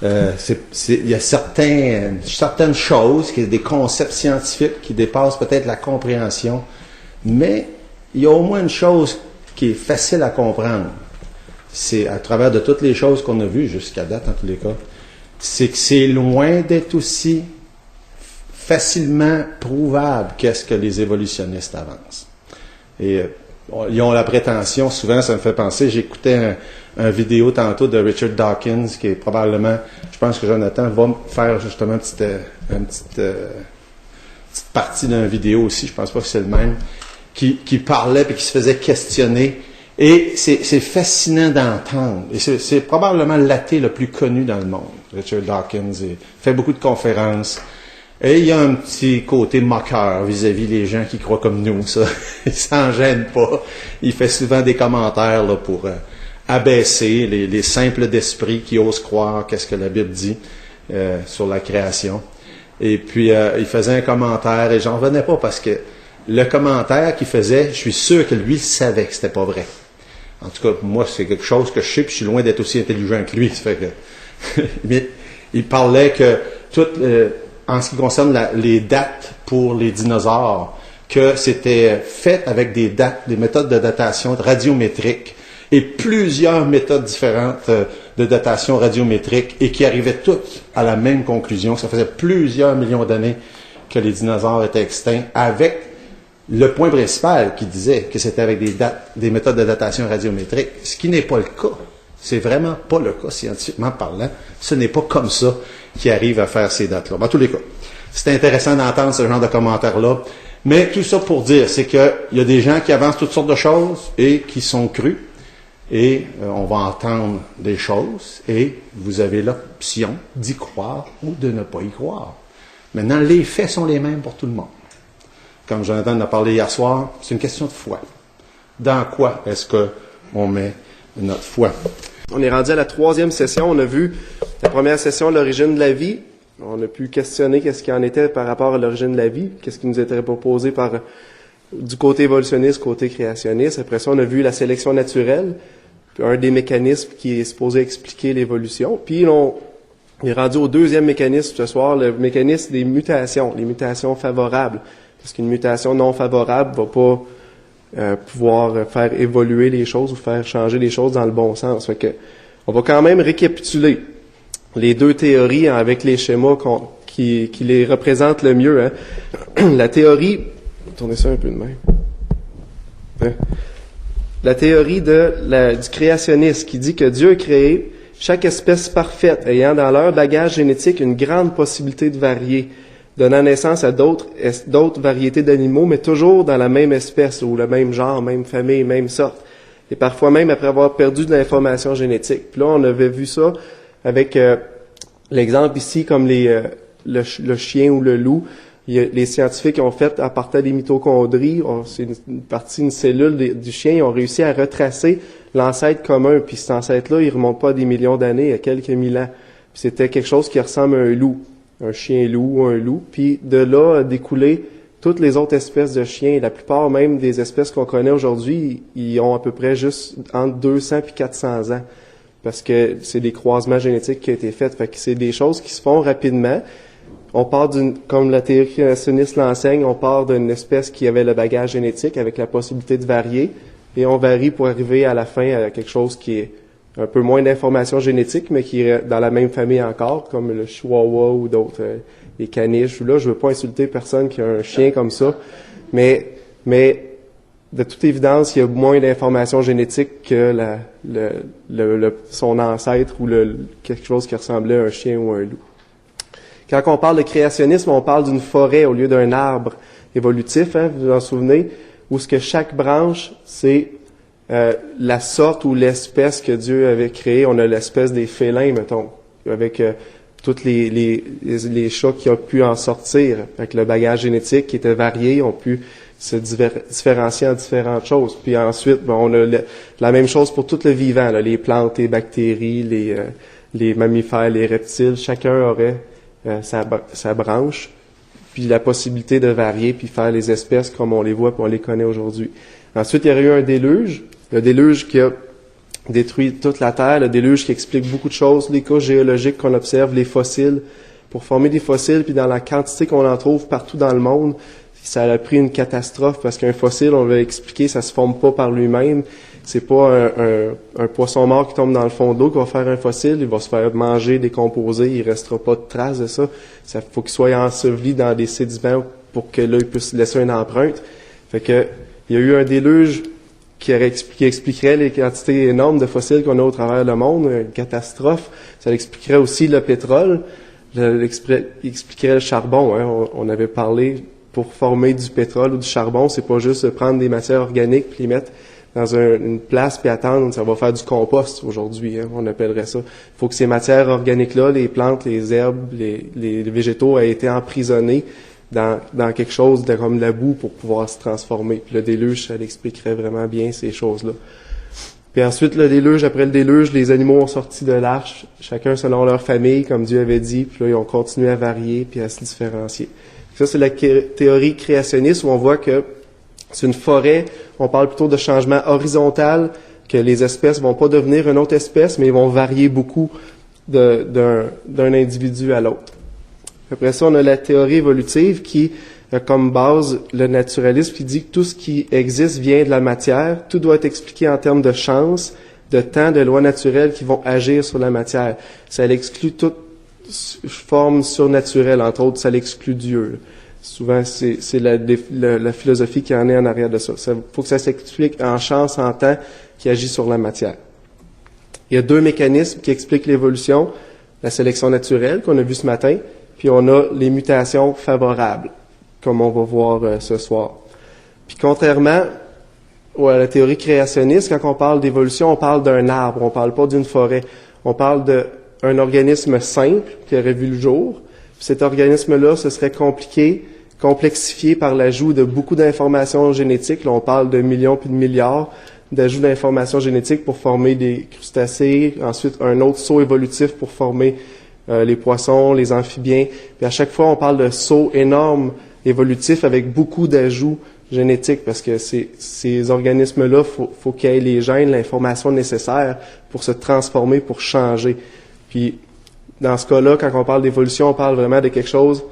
Il y a certaines choses, des concepts scientifiques qui dépassent peut-être la compréhension, mais il y a au moins une chose qui est facile à comprendre. C'est à travers de toutes les choses qu'on a vues jusqu'à date, en tous les cas, c'est que c'est loin d'être aussi facilement prouvable qu'est-ce que les évolutionnistes avancent. Et ils ont la prétention, souvent ça me fait penser, j'écoutais un vidéo tantôt de Richard Dawkins, qui est probablement, je pense que Jonathan va faire justement une petite partie d'une vidéo aussi, je pense pas que c'est le même, qui parlait et qui se faisait questionner. Et c'est fascinant d'entendre. Et c'est probablement l'athée le plus connu dans le monde, Richard Dawkins. Il fait beaucoup de conférences. Et il y a un petit côté moqueur vis-à-vis des gens qui croient comme nous, ça. Il s'en gêne pas. Il fait souvent des commentaires là, pour abaisser les simples d'esprit qui osent croire qu'est-ce que la Bible dit sur la création. Et puis, il faisait un commentaire et j'en revenais pas parce que le commentaire qu'il faisait, je suis sûr que lui, il savait que c'était pas vrai. En tout cas, moi, c'est quelque chose que je sais, puis je suis loin d'être aussi intelligent que lui. Ça fait que mais il parlait que en ce qui concerne les dates pour les dinosaures, que c'était fait avec des méthodes de datation radiométriques et plusieurs méthodes différentes de datation radiométrique et qui arrivaient toutes à la même conclusion. Ça faisait plusieurs millions d'années que les dinosaures étaient extincts avec le point principal qui disait que c'était avec des méthodes de datation radiométrique, ce qui n'est pas le cas. C'est vraiment pas le cas, scientifiquement parlant. Ce n'est pas comme ça qu'ils arrivent à faire ces dates-là. En tous les cas, c'est intéressant d'entendre ce genre de commentaires-là. Mais tout ça pour dire, c'est qu'il y a des gens qui avancent toutes sortes de choses et qui sont crus. Et on va entendre des choses et vous avez l'option d'y croire ou de ne pas y croire. Maintenant, les faits sont les mêmes pour tout le monde. Comme Jonathan en a parlé hier soir, c'est une question de foi. Dans quoi est-ce qu'on met notre foi? On est rendu à la 3e session. On a vu la première session, l'origine de la vie. On a pu questionner qu'est-ce qu'il en était par rapport à l'origine de la vie, qu'est-ce qui nous était proposé du côté évolutionniste, côté créationniste. Après ça, on a vu la sélection naturelle, un des mécanismes qui est supposé expliquer l'évolution. Puis on est rendu au 2e mécanisme ce soir, le mécanisme des mutations, les mutations favorables. Parce qu'une mutation non favorable va pas pouvoir faire évoluer les choses ou faire changer les choses dans le bon sens. Fait que, on va quand même récapituler les deux théories avec les schémas qui les représentent le mieux. Hein. La théorie... Tournez ça un peu de même. Hein? La théorie du créationnisme qui dit que Dieu a créé chaque espèce parfaite ayant dans leur bagage génétique une grande possibilité de varier, donnant naissance à d'autres variétés d'animaux, mais toujours dans la même espèce ou le même genre, même famille, même sorte. Et parfois même après avoir perdu de l'information génétique. Puis là, on avait vu ça avec l'exemple ici comme le chien ou le loup. Les scientifiques ont fait, à partir des mitochondries, c'est une cellule du chien, ils ont réussi à retracer l'ancêtre commun. Puis cet ancêtre-là, il remonte pas à des millions d'années, à quelques mille ans. Puis c'était quelque chose qui ressemble à un loup. Un chien-loup ou un loup, puis de là a découlé toutes les autres espèces de chiens. La plupart même des espèces qu'on connaît aujourd'hui, ils ont à peu près juste entre 200 et 400 ans, parce que c'est des croisements génétiques qui ont été faits. Fait que c'est des choses qui se font rapidement. On part comme la théorie créationniste l'enseigne, on part d'une espèce qui avait le bagage génétique avec la possibilité de varier, et on varie pour arriver à la fin à quelque chose qui est un peu moins d'informations génétiques, mais qui est dans la même famille encore, comme le chihuahua ou d'autres, les caniches. Là, je veux pas insulter personne qui a un chien comme ça, mais de toute évidence, il y a moins d'informations génétiques que son ancêtre ou quelque chose qui ressemblait à un chien ou un loup. Quand on parle de créationnisme, on parle d'une forêt au lieu d'un arbre évolutif, hein, vous vous en souvenez, où ce que chaque branche, c'est la sorte ou l'espèce que Dieu avait créée. On a l'espèce des félins, mettons, avec tous les chats qui ont pu en sortir, avec le bagage génétique qui était varié, ont pu se différencier en différentes choses. Puis ensuite, on a la même chose pour tout le vivant, là, les plantes, les bactéries, les mammifères, les reptiles. Chacun aurait sa branche, puis la possibilité de varier, puis faire les espèces comme on les voit, puis on les connaît aujourd'hui. Ensuite, il y aurait eu un déluge. Le déluge qui a détruit toute la Terre. Le déluge qui explique beaucoup de choses, les couches géologiques qu'on observe, les fossiles. Pour former des fossiles, puis dans la quantité qu'on en trouve partout dans le monde, ça a pris une catastrophe parce qu'un fossile, on l'a expliqué, ça se forme pas par lui-même. C'est pas un poisson mort qui tombe dans le fond de l'eau qui va faire un fossile, il va se faire manger, décomposer, il restera pas de traces de ça. Ça faut qu'il soit enseveli dans des sédiments pour que là, il puisse laisser une empreinte. Fait que, il y a eu un déluge qui expliquerait les quantités énormes de fossiles qu'on a au travers le monde, une catastrophe. Ça expliquerait aussi le pétrole, expliquerait le charbon. Hein. On avait parlé, pour former du pétrole ou du charbon, c'est pas juste prendre des matières organiques puis les mettre dans une place puis attendre, ça va faire du compost aujourd'hui, hein, on appellerait ça. Il faut que ces matières organiques-là, les plantes, les herbes, les végétaux aient été emprisonnés dans quelque chose de comme la boue pour pouvoir se transformer. Puis le déluge, ça expliquerait vraiment bien ces choses-là. Puis ensuite, le déluge, après le déluge, les animaux ont sorti de l'arche, chacun selon leur famille, comme Dieu avait dit, puis là, ils ont continué à varier puis à se différencier. Ça, c'est la théorie créationniste où on voit que c'est une forêt, on parle plutôt de changement horizontal, que les espèces vont pas devenir une autre espèce, mais ils vont varier beaucoup d'un individu à l'autre. Après ça, on a la théorie évolutive qui a comme base le naturalisme qui dit que tout ce qui existe vient de la matière, tout doit être expliqué en termes de chance, de temps, de lois naturelles qui vont agir sur la matière. Ça exclut toute forme surnaturelle, entre autres, ça l'exclut Dieu. Là. Souvent, c'est la philosophie qui en est en arrière de ça. Il faut que ça s'explique en chance, en temps, qui agit sur la matière. Il y a deux mécanismes qui expliquent l'évolution. La sélection naturelle, qu'on a vu ce matin, puis on a les mutations favorables, comme on va voir ce soir. Puis contrairement à la théorie créationniste, quand on parle d'évolution, on parle d'un arbre, on parle pas d'une forêt. On parle d'un organisme simple qui aurait vu le jour. Puis cet organisme-là, ce serait complexifié par l'ajout de beaucoup d'informations génétiques. Là, on parle de millions puis de milliards d'ajouts d'informations génétiques pour former des crustacés. Ensuite, un autre saut évolutif pour former les poissons, les amphibiens. Puis à chaque fois, on parle de sauts énormes évolutifs avec beaucoup d'ajouts génétiques parce que ces organismes-là, faut qu'ils aient les gènes, l'information nécessaire pour se transformer, pour changer. Puis dans ce cas-là, quand on parle d'évolution, on parle vraiment de quelque chose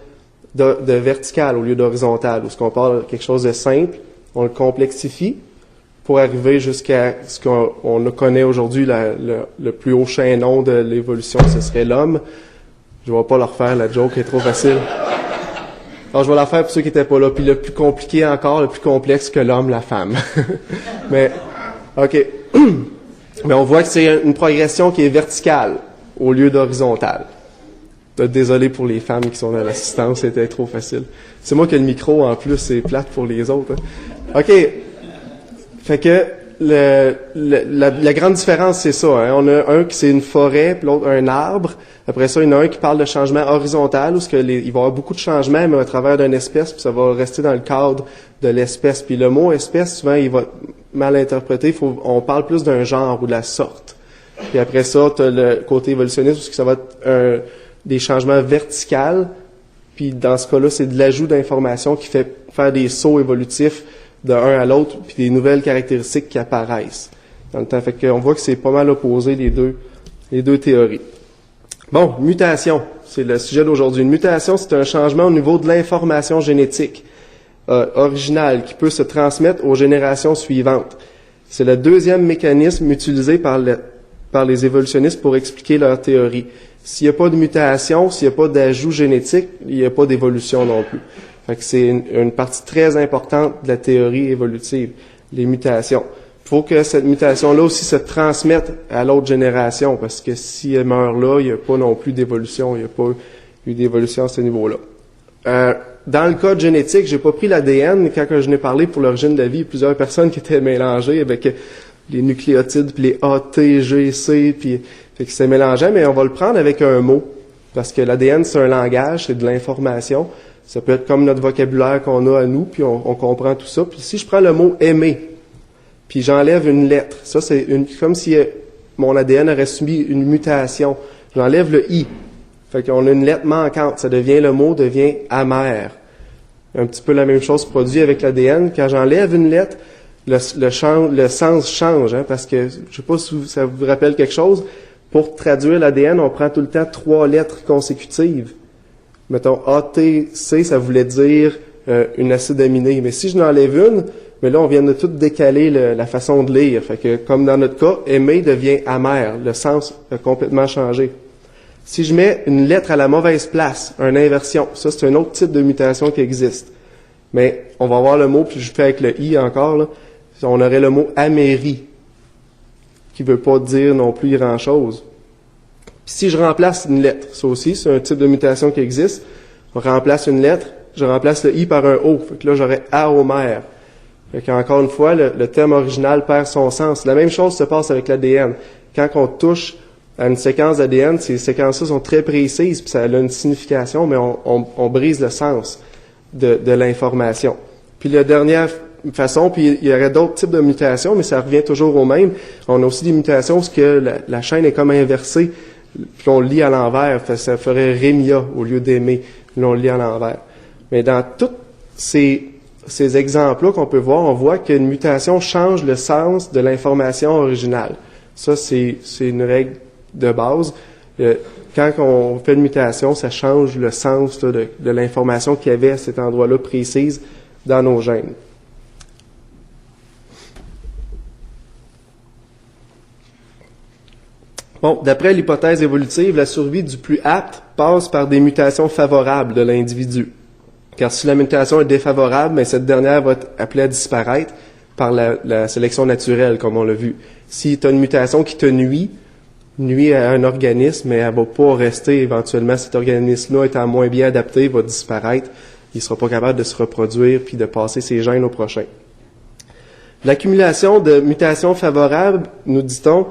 de vertical au lieu d'horizontal. Ou ce qu'on parle de quelque chose de simple, on le complexifie pour arriver jusqu'à ce qu'on connaît aujourd'hui, le plus haut chaînon de l'évolution, ce serait l'homme. Je ne vais pas leur faire, la joke est trop facile. Alors, je vais la faire pour ceux qui n'étaient pas là. Puis le plus compliqué encore, le plus complexe que l'homme, la femme. Mais, OK. Mais on voit que c'est une progression qui est verticale au lieu d'horizontale. Désolé pour les femmes qui sont dans l'assistance, c'était trop facile. C'est moi qui ai le micro, en plus, c'est plate pour les autres. Hein. OK. Fait que la grande différence, c'est ça. Hein. On a un qui c'est une forêt, puis l'autre un arbre. Après ça, il y en a un qui parle de changement horizontal, où il va y avoir beaucoup de changements, mais à travers d'une espèce, puis ça va rester dans le cadre de l'espèce. Puis le mot espèce, souvent, il va être mal interprété. On parle plus d'un genre ou de la sorte. Puis après ça, tu as le côté évolutionniste, où ça va être des changements verticaux. Puis dans ce cas-là, c'est de l'ajout d'informations qui fait faire des sauts évolutifs d'un à l'autre, puis des nouvelles caractéristiques qui apparaissent dans le temps. Fait qu'on voit que c'est pas mal opposé les deux théories. Bon, mutation, c'est le sujet d'aujourd'hui. Une mutation, c'est un changement au niveau de l'information génétique originale qui peut se transmettre aux générations suivantes. C'est le deuxième mécanisme utilisé par les évolutionnistes pour expliquer leur théorie. S'il n'y a pas de mutation, s'il n'y a pas d'ajout génétique, il n'y a pas d'évolution non plus. Fait que c'est une partie très importante de la théorie évolutive, les mutations. Il faut que cette mutation-là aussi se transmette à l'autre génération, parce que si elle meurt là, il n'y a pas non plus d'évolution, il n'y a pas eu d'évolution à ce niveau-là. Dans le code génétique, j'ai pas pris l'ADN, quand je n'ai parlé pour l'origine de la vie, il y a plusieurs personnes qui étaient mélangées avec les nucléotides, puis les A, T, G, C, puis fait que c'est mélangeant, mais on va le prendre avec un mot, parce que l'ADN, c'est un langage, c'est de l'information. Ça peut être comme notre vocabulaire qu'on a à nous, puis on comprend tout ça. Puis si je prends le mot « aimer », puis j'enlève une lettre, ça c'est comme si mon ADN aurait subi une mutation. J'enlève le « i ». Fait qu'on a une lettre manquante, le mot devient « amer ». Un petit peu la même chose produit avec l'ADN. Quand j'enlève une lettre, le sens change, hein, parce que, je sais pas si ça vous rappelle quelque chose, pour traduire l'ADN, on prend tout le temps 3 lettres consécutives. Mettons, ATC, ça voulait dire une acide aminé. Mais si je n'enlève une, mais là, on vient de tout décaler la façon de lire. Fait que, comme dans notre cas, aimer devient amer. Le sens a complètement changé. Si je mets une lettre à la mauvaise place, une inversion, ça, c'est un autre type de mutation qui existe. Mais on va voir le mot, puis je fais avec le I encore, là. On aurait le mot amérie, qui veut pas dire non plus grand-chose. Puis si je remplace une lettre, ça aussi, c'est un type de mutation qui existe. On remplace une lettre, je remplace le I par un O. Fait que là, j'aurais aomère. Fait qu'encore une fois, le terme original perd son sens. La même chose se passe avec l'ADN. Quand on touche à une séquence d'ADN, ces séquences-là sont très précises, puis ça a une signification, mais on brise le sens de l'information. Puis la dernière façon, puis il y aurait d'autres types de mutations, mais ça revient toujours au même. On a aussi des mutations où la chaîne est comme inversée, puis on le lit à l'envers. Ça ferait Rémia au lieu d'aimer, puis on le lit à l'envers. Mais dans tous ces exemples-là qu'on peut voir, on voit qu'une mutation change le sens de l'information originale. Ça, c'est une règle de base. Quand on fait une mutation, ça change le sens là, de l'information qu'il y avait à cet endroit-là précise dans nos gènes. Bon, d'après l'hypothèse évolutive, la survie du plus apte passe par des mutations favorables de l'individu. Car si la mutation est défavorable, mais cette dernière va être appelée à disparaître par la sélection naturelle, comme on l'a vu. Si tu as une mutation qui te nuit à un organisme, mais elle va pas rester éventuellement. Cet organisme-là étant moins bien adapté, va disparaître. Il sera pas capable de se reproduire puis de passer ses gènes au prochain. L'accumulation de mutations favorables, nous dit-on,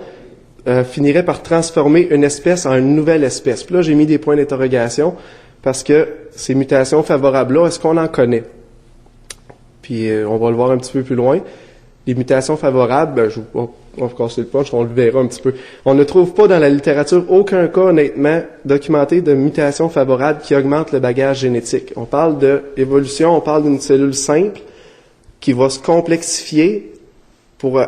finirait par transformer une espèce en une nouvelle espèce. Puis là, j'ai mis des points d'interrogation parce que ces mutations favorables-là, est-ce qu'on en connaît? Puis on va le voir un petit peu plus loin. Les mutations favorables, on va casser le punch, on le verra un petit peu. On ne trouve pas dans la littérature aucun cas, honnêtement, documenté de mutations favorables qui augmentent le bagage génétique. On parle d'évolution, on parle d'une cellule simple qui va se complexifier pour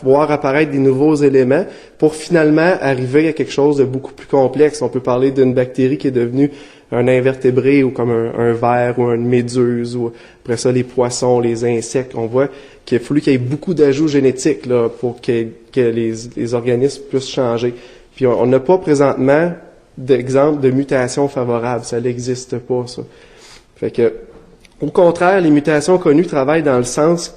voir apparaître des nouveaux éléments, pour finalement arriver à quelque chose de beaucoup plus complexe. On peut parler d'une bactérie qui est devenue un invertébré ou comme un ver ou une méduse, ou après ça les poissons, les insectes. On voit qu'il a fallu qu'il y ait beaucoup d'ajouts génétiques là, pour que les organismes puissent changer. Puis on n'a pas présentement d'exemple de mutation favorable. Ça n'existe pas, ça. Fait que, au contraire, les mutations connues travaillent dans le sens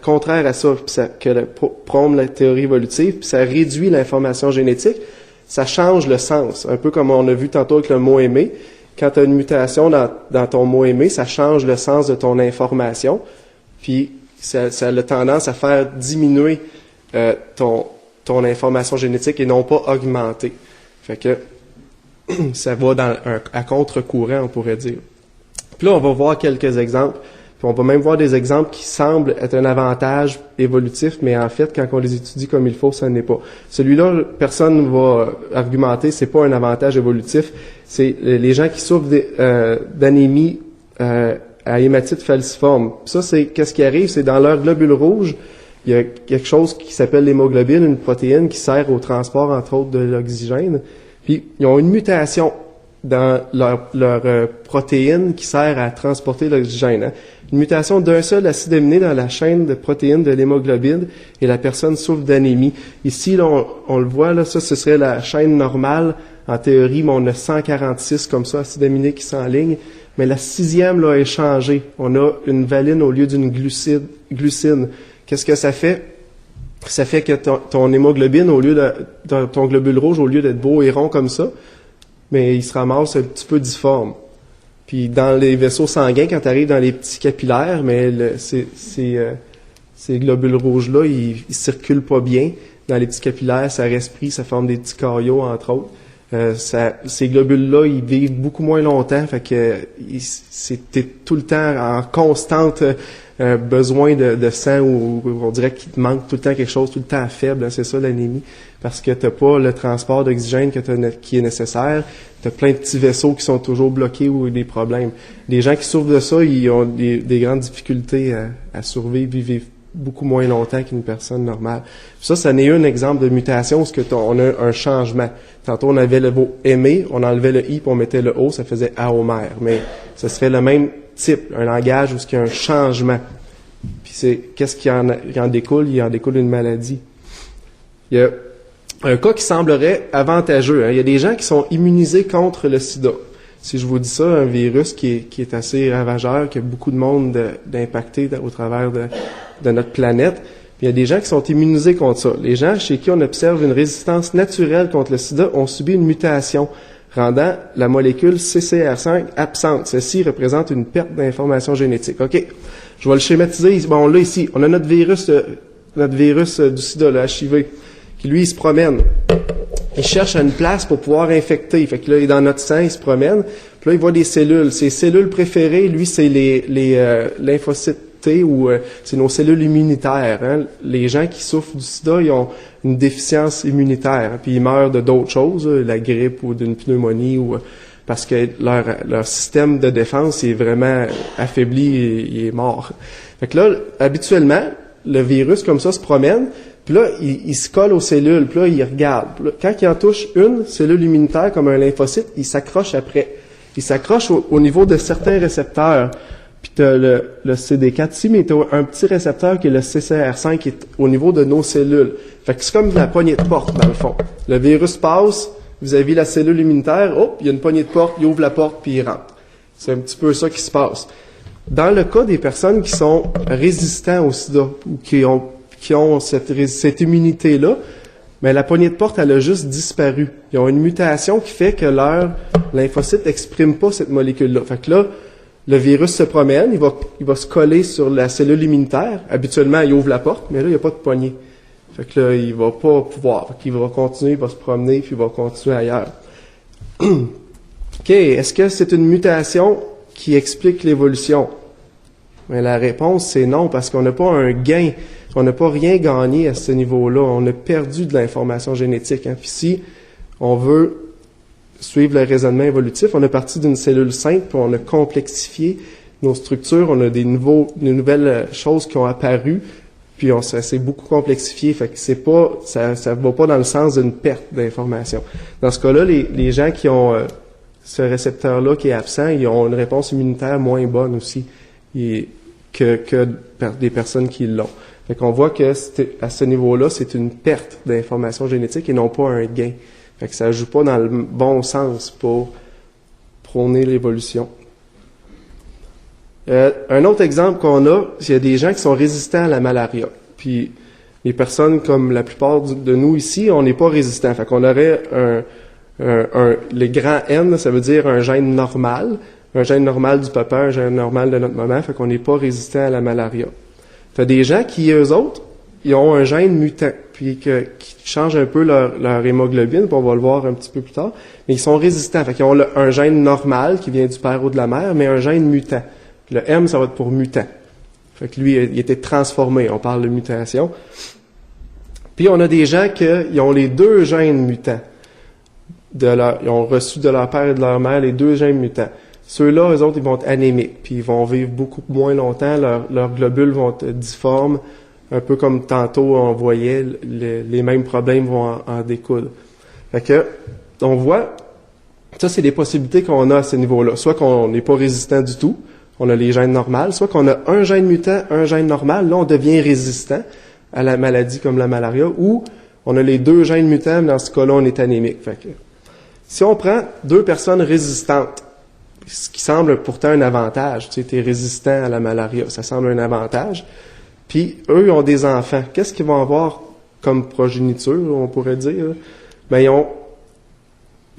contraire à ça, que prône la théorie évolutive, puis ça réduit l'information génétique, ça change le sens. Un peu comme on a vu tantôt avec le mot aimer. Quand tu as une mutation dans ton mot aimer, ça change le sens de ton information, puis ça a tendance à faire diminuer ton information génétique et non pas augmenter. Fait que ça va à contre-courant, on pourrait dire. Puis là, on va voir quelques exemples. Puis on va même voir des exemples qui semblent être un avantage évolutif, mais en fait, quand on les étudie comme il faut, ça n'est pas. Celui-là, personne ne va argumenter, c'est pas un avantage évolutif. C'est les gens qui souffrent d'anémie à hématite falciforme. Ça, c'est qu'est-ce qui arrive, c'est dans leur globule rouge, il y a quelque chose qui s'appelle l'hémoglobine, une protéine qui sert au transport, entre autres, de l'oxygène. Puis, ils ont une mutation dans leur protéine qui sert à transporter l'oxygène. Hein. Une mutation d'un seul acide aminé dans la chaîne de protéines de l'hémoglobine et la personne souffre d'anémie. Ici, là, on le voit, là, ça, ce serait la chaîne normale, en théorie, mais on a 146 comme ça, acides aminés qui s'enlignent. Mais la 6e, là, est changée. On a une valine au lieu d'une glucine. Qu'est-ce que ça fait? Ça fait que ton hémoglobine, ton globule rouge, au lieu d'être beau et rond comme ça, mais il se ramasse un petit peu difforme. Puis dans les vaisseaux sanguins, quand tu arrives dans les petits capillaires, mais ces globules rouges-là, ils circulent pas bien. Dans les petits capillaires, ça respire, ça forme des petits caillots, entre autres. Ces globules-là, ils vivent beaucoup moins longtemps, fait que t'es tout le temps en constante besoin de sang, ou on dirait qu'il te manque tout le temps quelque chose, tout le temps faible, hein, c'est ça l'anémie, parce que t'as pas le transport d'oxygène qui est nécessaire, t'as plein de petits vaisseaux qui sont toujours bloqués ou des problèmes. Les gens qui souffrent de ça, ils ont des grandes difficultés à survivre, ils vivent beaucoup moins longtemps qu'une personne normale. Ça n'est un exemple de mutation où on a un changement. Tantôt, on avait le mot « aimer », on enlevait le « i » puis on mettait le « o », ça faisait « aomer ». Mais ce serait le même type, un langage où il y a un changement. Puis qu'est-ce qui en découle? Il en découle une maladie. Il y a un cas qui semblerait avantageux. Il y a des gens qui sont immunisés contre le sida. Si je vous dis ça, un virus qui est assez ravageur, qui a beaucoup de monde d'impacté au travers de notre planète. Puis il y a des gens qui sont immunisés contre ça. Les gens chez qui on observe une résistance naturelle contre le sida ont subi une mutation, rendant la molécule CCR5 absente. Ceci représente une perte d'information génétique. OK, je vais le schématiser. Bon, là, ici, on a notre virus du sida, le HIV, qui, lui, il se promène. Il cherche une place pour pouvoir infecter. Fait que là, il est dans notre sang, il se promène. Puis là, il voit des cellules. Ses cellules préférées, lui, c'est les lymphocytes T ou c'est nos cellules immunitaires. Hein. Les gens qui souffrent du sida, ils ont une déficience immunitaire. Hein, puis ils meurent de d'autres choses, la grippe ou d'une pneumonie ou parce que leur système de défense est vraiment affaibli et il est mort. Fait que là, habituellement, le virus comme ça se promène. Puis là, il se colle aux cellules, puis là, il regarde. Puis là, quand il en touche une cellule immunitaire comme un lymphocyte, il s'accroche après. Il s'accroche au niveau de certains récepteurs. Puis tu as le CD4 ici, mais tu as un petit récepteur qui est le CCR5 qui est au niveau de nos cellules. Fait que c'est comme la poignée de porte, dans le fond. Le virus passe vis-à-vis la cellule immunitaire, hop, il y a une poignée de porte, il ouvre la porte, puis il rentre. C'est un petit peu ça qui se passe. Dans le cas des personnes qui sont résistants au sida, ou qui ont cette immunité-là, mais la poignée de porte, elle a juste disparu. Ils ont une mutation qui fait que leur lymphocyte n'exprime pas cette molécule-là. Fait que là, le virus se promène, il va se coller sur la cellule immunitaire. Habituellement, il ouvre la porte, mais là, il n'y a pas de poignée. Fait que là, il va pas pouvoir. Fait qu'il va continuer, il va se promener, puis il va continuer ailleurs. OK, est-ce que c'est une mutation qui explique l'évolution? Mais la réponse, c'est non, parce qu'on n'a pas un gain. On n'a pas rien gagné à ce niveau-là. On a perdu de l'information génétique. Hein. Puis si on veut suivre le raisonnement évolutif, on est parti d'une cellule simple, puis on a complexifié nos structures, on a des nouvelles choses qui ont apparu, puis ça s'est beaucoup complexifié. Fait que ça va pas dans le sens d'une perte d'information. Dans ce cas-là, les gens qui ont ce récepteur-là qui est absent, ils ont une réponse immunitaire moins bonne aussi que des personnes qui l'ont. Fait qu'on voit que à ce niveau-là, c'est une perte d'information génétique et non pas un gain. Fait que ça joue pas dans le bon sens pour prôner l'évolution. Un autre exemple qu'on a, il y a des gens qui sont résistants à la malaria. Puis les personnes, comme la plupart de nous ici, on n'est pas résistants. Fait qu'on aurait le grand N, ça veut dire un gène normal du papa, un gène normal de notre maman, fait qu'on n'est pas résistant à la malaria. T'as des gens qui, eux autres, ils ont un gène mutant, puis qui changent un peu leur hémoglobine, puis on va le voir un petit peu plus tard, mais ils sont résistants. Fait qu'ils ont un gène normal qui vient du père ou de la mère, mais un gène mutant. Puis le M, ça va être pour mutant. Fait que lui, il était transformé, on parle de mutation. Puis on a des gens qui ont les deux gènes mutants. Ils ont reçu de leur père et de leur mère les deux gènes mutants. Ceux-là, eux autres, ils vont être anémiques, puis ils vont vivre beaucoup moins longtemps, leurs globules vont être difformes, un peu comme tantôt on voyait, les mêmes problèmes vont en découdre. Fait que, on voit, ça c'est des possibilités qu'on a à ce niveau-là. Soit qu'on n'est pas résistant du tout, on a les gènes normaux, soit qu'on a un gène mutant, un gène normal, là on devient résistant à la maladie comme la malaria, ou on a les deux gènes mutants, mais dans ce cas-là on est anémique. Fait que, si on prend deux personnes résistantes, ce qui semble pourtant un avantage, tu sais, t'es résistant à la malaria, ça semble un avantage. Puis, eux, ils ont des enfants. Qu'est-ce qu'ils vont avoir comme progéniture, on pourrait dire? Ben, ils ont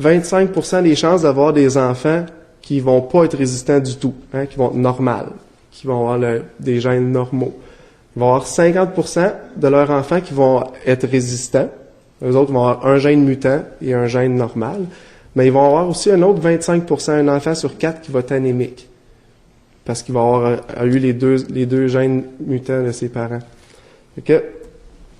25% des chances d'avoir des enfants qui vont pas être résistants du tout, hein, qui vont être normales, qui vont avoir des gènes normaux. Ils vont avoir 50% de leurs enfants qui vont être résistants. Eux autres vont avoir un gène mutant et un gène normal. Mais ils vont avoir aussi un autre 25%, un enfant sur 4 qui va être anémique. Parce qu'il va avoir eu les deux gènes mutants de ses parents. Fait que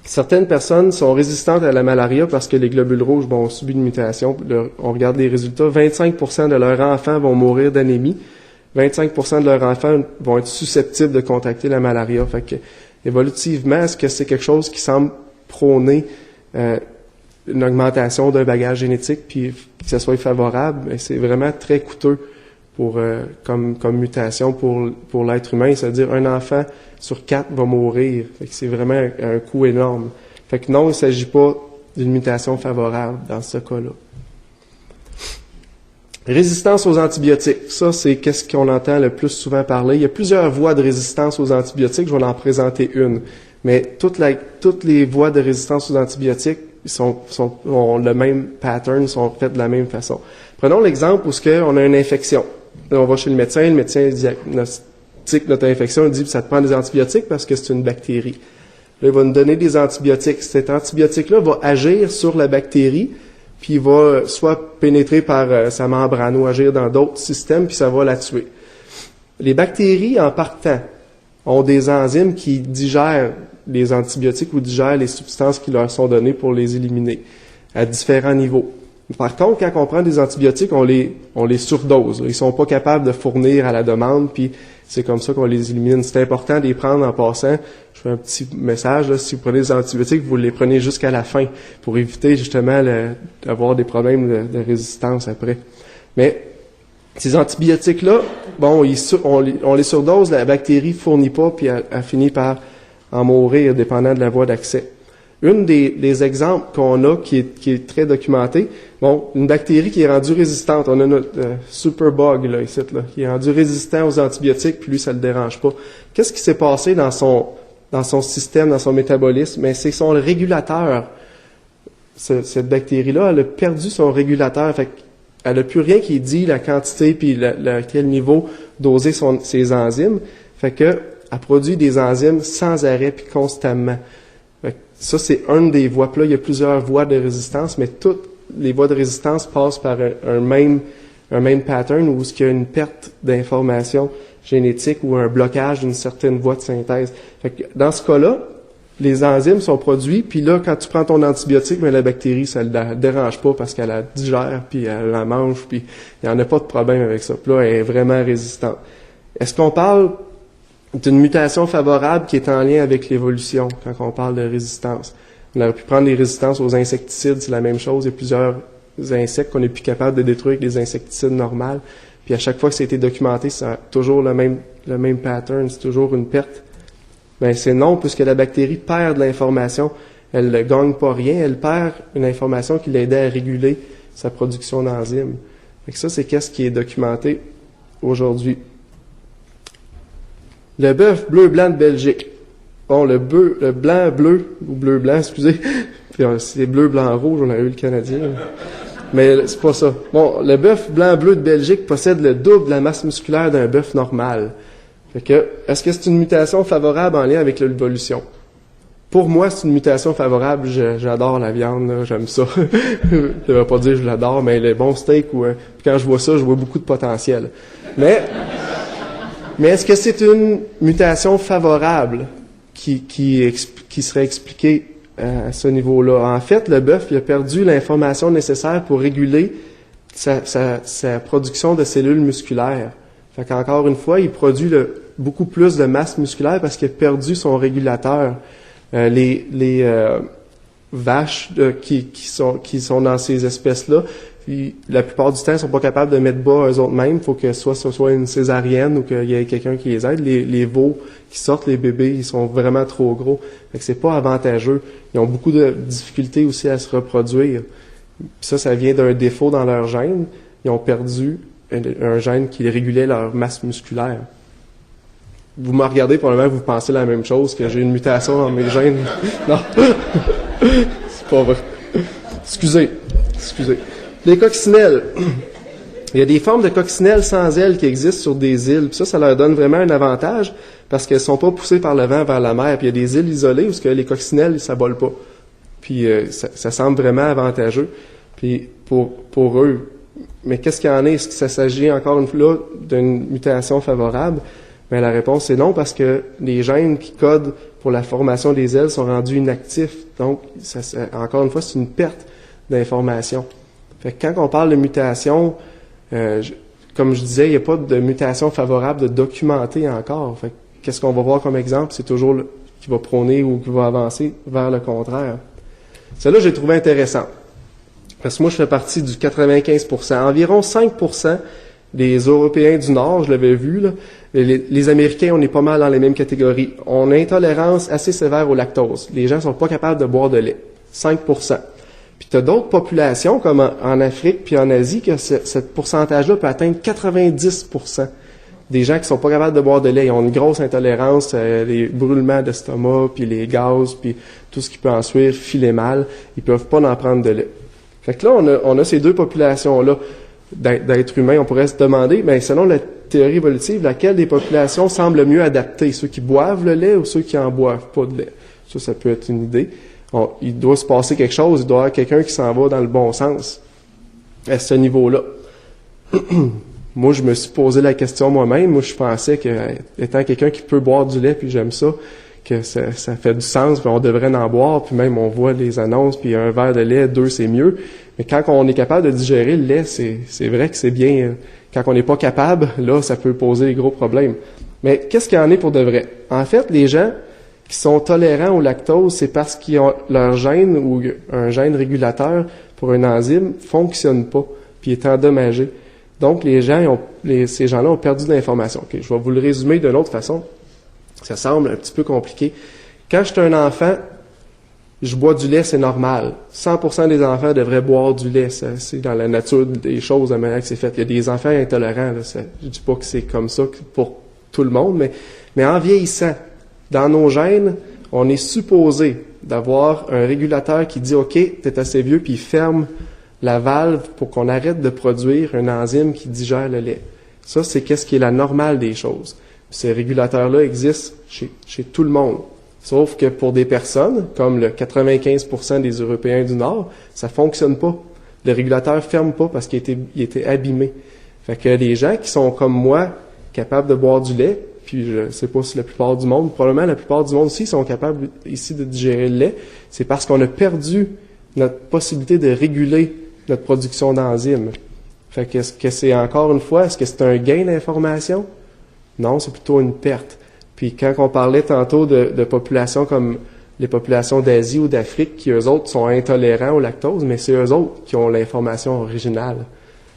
certaines personnes sont résistantes à la malaria parce que les globules rouges ont subi une mutation. On regarde les résultats. 25% de leurs enfants vont mourir d'anémie. 25% de leurs enfants vont être susceptibles de contracter la malaria. Fait que évolutivement, est-ce que c'est quelque chose qui semble prôner une augmentation d'un bagage génétique, puis que ça soit favorable? Mais c'est vraiment très coûteux pour comme mutation pour l'être humain. C'est-à-dire, un enfant sur 4 va mourir. Fait que c'est vraiment un coût énorme. Fait que non, il ne s'agit pas d'une mutation favorable dans ce cas-là. Résistance aux antibiotiques. Ça, c'est qu'est-ce qu'on entend le plus souvent parler. Il y a plusieurs voies de résistance aux antibiotiques. Je vais en présenter une. Mais toutes les voies de résistance aux antibiotiques ont le même pattern, sont faites de la même façon. Prenons l'exemple où on a une infection. Là, on va chez le médecin diagnostique notre infection, il dit que ça te prend des antibiotiques parce que c'est une bactérie. Là, il va nous donner des antibiotiques. Cet antibiotique-là va agir sur la bactérie, puis il va soit pénétrer par sa membrane ou agir dans d'autres systèmes, puis ça va la tuer. Les bactéries, en partant, ont des enzymes qui digèrent les antibiotiques ou digèrent les substances qui leur sont données pour les éliminer à différents niveaux. Par contre, quand on prend des antibiotiques, on les surdose. Ils sont pas capables de fournir à la demande, puis c'est comme ça qu'on les élimine. C'est important de les prendre en passant. Je fais un petit message, là, si vous prenez des antibiotiques, vous les prenez jusqu'à la fin pour éviter justement d'avoir des problèmes de résistance après. Mais ces antibiotiques-là, bon, on les surdose, la bactérie fournit pas, puis elle finit par en mourir, dépendant de la voie d'accès. Une des exemples qu'on a, qui est très documenté, bon, une bactérie qui est rendue résistante. On a notre superbug, là, ici, là, qui est rendu résistant aux antibiotiques, puis lui, ça le dérange pas. Qu'est-ce qui s'est passé dans son système, dans son métabolisme? Mais c'est son régulateur. Cette bactérie-là, elle a perdu son régulateur. Fait qu'elle n'a plus rien qui dit la quantité puis quel niveau doser ses enzymes. Fait que elle produit des enzymes sans arrêt puis constamment. Ça, c'est une des voies. Puis là, il y a plusieurs voies de résistance, mais toutes les voies de résistance passent par un même pattern où il y a une perte d'information génétique ou un blocage d'une certaine voie de synthèse. Fait que dans ce cas-là, les enzymes sont produits, puis là, quand tu prends ton antibiotique, mais la bactérie, ça ne la dérange pas parce qu'elle la digère, puis elle la mange, puis il n'y en a pas de problème avec ça. Puis là, elle est vraiment résistante. Est-ce qu'on parle d'une mutation favorable qui est en lien avec l'évolution quand on parle de résistance? On aurait pu prendre les résistances aux insecticides, c'est la même chose. Il y a plusieurs insectes qu'on n'est plus capable de détruire avec des insecticides normaux. Puis à chaque fois que ça a été documenté, ça a toujours le même pattern, c'est toujours une perte. Ben c'est non, puisque la bactérie perd de l'information. Elle ne gagne pas rien, elle perd une information qui l'aidait à réguler sa production d'enzymes. Fait que ça, c'est qu'est-ce qui est documenté aujourd'hui. Le bœuf bleu-blanc de Belgique. Bon, le blanc-bleu, ou bleu-blanc, excusez. Puis c'est bleu-blanc-rouge, on a eu le Canadien. Mais c'est pas ça. Bon, le bœuf blanc-bleu de Belgique possède le double de la masse musculaire d'un bœuf normal. Fait que, est-ce que c'est une mutation favorable en lien avec l'évolution? Pour moi, c'est une mutation favorable. J'adore la viande, là, j'aime ça. Je ne vais pas dire que je l'adore, mais les bons steaks, quand je vois ça, je vois beaucoup de potentiel. Mais est-ce que c'est une mutation favorable qui serait expliquée à ce niveau-là? En fait, le bœuf, il a perdu l'information nécessaire pour réguler sa production de cellules musculaires. Fait qu'encore une fois, il produit beaucoup plus de masse musculaire parce qu'il a perdu son régulateur. Les vaches qui sont dans ces espèces-là, puis, la plupart du temps, ils sont pas capables de mettre bas eux-mêmes. Il faut que ce soit une césarienne ou qu'il y ait quelqu'un qui les aide. Les veaux qui sortent, les bébés, ils sont vraiment trop gros. Fait que c'est pas avantageux. Ils ont beaucoup de difficultés aussi à se reproduire. Puis ça vient d'un défaut dans leur gène. Ils ont perdu un gène qui régulait leur masse musculaire. Vous me regardez, probablement, vous pensez la même chose, que j'ai une mutation dans mes gènes. Non. C'est pas vrai. Excusez. Les coccinelles. Il y a des formes de coccinelles sans ailes qui existent sur des îles. Puis ça leur donne vraiment un avantage parce qu'elles sont pas poussées par le vent vers la mer. Puis il y a des îles isolées où les coccinelles, ça vole pas. Puis ça semble vraiment avantageux. Puis pour eux. Mais qu'est-ce qu'il y en a? Est-ce que ça s'agit encore une fois d'une mutation favorable? Mais la réponse est non, parce que les gènes qui codent pour la formation des ailes sont rendus inactifs. Donc, encore une fois, c'est une perte d'information. Fait que quand on parle de mutation, comme je disais, il n'y a pas de mutation favorable de documenter encore. Fait que qu'est-ce qu'on va voir comme exemple? C'est toujours va prôner ou qui va avancer vers le contraire. Celle-là, j'ai trouvé intéressant. Parce que moi, je fais partie du 95%. Environ 5% des Européens du Nord, je l'avais vu, là, les Américains, on est pas mal dans les mêmes catégories. On a une intolérance assez sévère au lactose. Les gens sont pas capables de boire de lait. 5%. Puis tu as d'autres populations, comme en Afrique puis en Asie, que ce pourcentage-là peut atteindre 90%. Des gens qui sont pas capables de boire de lait, ils ont une grosse intolérance, les brûlements d'estomac, puis les gaz, puis tout ce qui peut en suivre, filer mal, ils peuvent pas en prendre de lait. Fait que là, on a ces deux populations-là d'êtres humains. On pourrait se demander, ben, selon la théorie évolutive, laquelle des populations semble le mieux adaptée? Ceux qui boivent le lait ou ceux qui en boivent pas de lait? Ça peut être une idée. Il doit se passer quelque chose, il doit y avoir quelqu'un qui s'en va dans le bon sens à ce niveau-là. Moi, je me suis posé la question moi-même. Moi, je pensais que, étant quelqu'un qui peut boire du lait, puis j'aime ça, que ça fait du sens, puis on devrait en boire, puis même on voit les annonces, puis un verre de lait, 2, c'est mieux. Mais quand on est capable de digérer le lait, c'est vrai que c'est bien. Quand on n'est pas capable, là, ça peut poser des gros problèmes. Mais qu'est-ce qu'il y en est pour de vrai? En fait, les gens qui sont tolérants au lactose, c'est parce qu'ils ont leur gène ou un gène régulateur pour un enzyme fonctionne pas, puis est endommagé. Donc, ces gens-là ont perdu de l'information. Okay, je vais vous le résumer d'une autre façon. Ça semble un petit peu compliqué. Quand j'étais un enfant, je bois du lait, c'est normal. 100% des enfants devraient boire du lait. C'est dans la nature des choses, la manière que c'est fait. Il y a des enfants intolérants. Là, je dis pas que c'est comme ça pour tout le monde, mais en vieillissant, dans nos gènes, on est supposé d'avoir un régulateur qui dit « OK, t'es assez vieux », puis il ferme la valve pour qu'on arrête de produire une enzyme qui digère le lait. Ça, c'est qu'est-ce qui est la normale des choses. Puis ces régulateurs-là existent chez tout le monde. Sauf que pour des personnes, comme le 95% des Européens du Nord, ça fonctionne pas. Le régulateur ferme pas parce qu'il était abîmé. Fait que les gens qui sont comme moi, capables de boire du lait, puis je sais pas si la plupart du monde, probablement la plupart du monde aussi sont capables ici de digérer le lait, c'est parce qu'on a perdu notre possibilité de réguler notre production d'enzymes. Fait que est-ce que c'est encore une fois, est-ce que c'est un gain d'information? Non, c'est plutôt une perte. Puis quand on parlait tantôt de populations comme les populations d'Asie ou d'Afrique, qui eux autres sont intolérants au lactose, mais c'est eux autres qui ont l'information originale.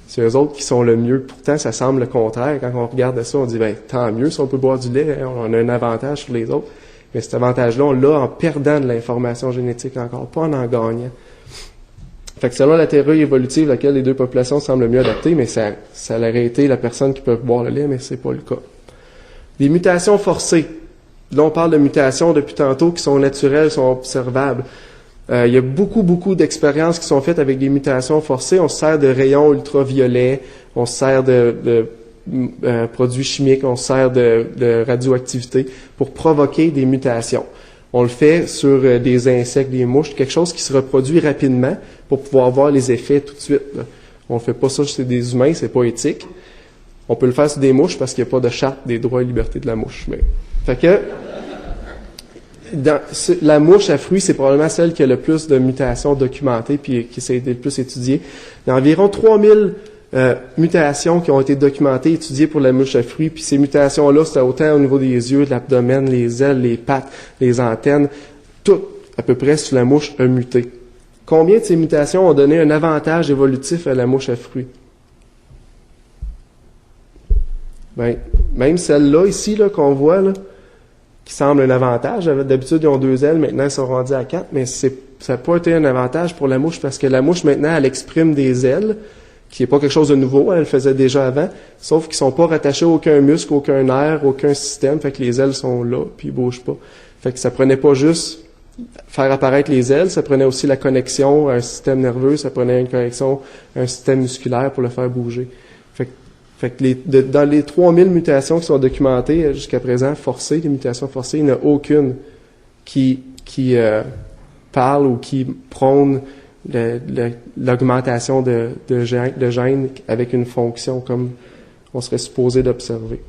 C'est eux autres qui sont le mieux. Pourtant, ça semble le contraire. Quand on regarde ça, on dit, ben, tant mieux si on peut boire du lait, hein, on a un avantage sur les autres. Mais cet avantage-là, on l'a en perdant de l'information génétique encore, pas en gagnant. Fait que selon la théorie évolutive, laquelle les deux populations semblent le mieux adaptées, mais ça aurait été la personne qui peut boire le lait, mais c'est pas le cas. Les mutations forcées. Là, on parle de mutations depuis tantôt qui sont naturelles, sont observables. Il y a beaucoup d'expériences qui sont faites avec des mutations forcées. On se sert de rayons ultraviolets, on se sert de produits chimiques, on se sert de radioactivité pour provoquer des mutations. On le fait sur des insectes, des mouches, quelque chose qui se reproduit rapidement pour pouvoir voir les effets tout de suite. Là. On ne fait pas ça chez des humains, c'est pas éthique. On peut le faire sur des mouches parce qu'il n'y a pas de charte des droits et libertés de la mouche. Mais, fait que la mouche à fruits, c'est probablement celle qui a le plus de mutations documentées puis qui s'est le plus étudiée. Il y a environ 3000 mutations qui ont été documentées, étudiées pour la mouche à fruits. Puis ces mutations-là, c'est autant au niveau des yeux, de l'abdomen, les ailes, les pattes, les antennes. Tout, à peu près, sur la mouche a muté. Combien de ces mutations ont donné un avantage évolutif à la mouche à fruits? Ben, même celle-là, ici, là, qu'on voit, là, qui semble un avantage. D'habitude, ils ont 2 ailes, maintenant, ils sont rendus à 4, mais ça n'a pas été un avantage pour la mouche, parce que la mouche, maintenant, elle exprime des ailes, qui n'est pas quelque chose de nouveau, elle le faisait déjà avant, sauf qu'ils sont pas rattachés à aucun muscle, aucun nerf, aucun système, fait que les ailes sont là, puis ils bougent pas. Fait que ça prenait pas juste faire apparaître les ailes, ça prenait aussi la connexion à un système nerveux, ça prenait une connexion à un système musculaire pour le faire bouger. Fait que dans les 3000 mutations qui sont documentées jusqu'à présent, forcées, les mutations forcées, il n'y en a aucune qui parle ou qui prône l'augmentation de gènes avec une fonction comme on serait supposé d'observer.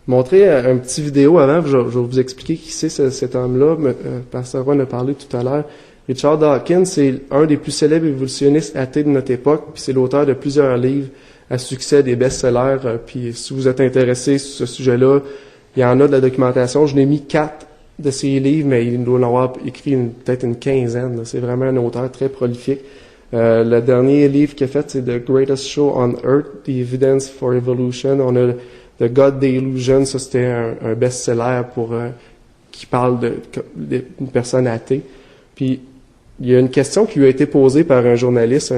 Montrer un petit vidéo avant, je vais vous expliquer qui c'est cet homme-là. Pasteur Ron a parlé tout à l'heure. Richard Dawkins, c'est un des plus célèbres évolutionnistes athées de notre époque, puis c'est l'auteur de plusieurs livres à succès, des best-sellers. Puis si vous êtes intéressé sur ce sujet-là, Il y en a de la documentation. Je n'ai mis 4 de ces livres, mais il doit en avoir écrit peut-être une quinzaine. C'est vraiment un auteur très prolifique. Le dernier livre qu'il a fait, c'est The Greatest Show on Earth, The Evidence for Evolution. On a The God Delusion, ça c'était un best-seller qui parle d'une personne athée. Puis, il y a une question qui lui a été posée par un journaliste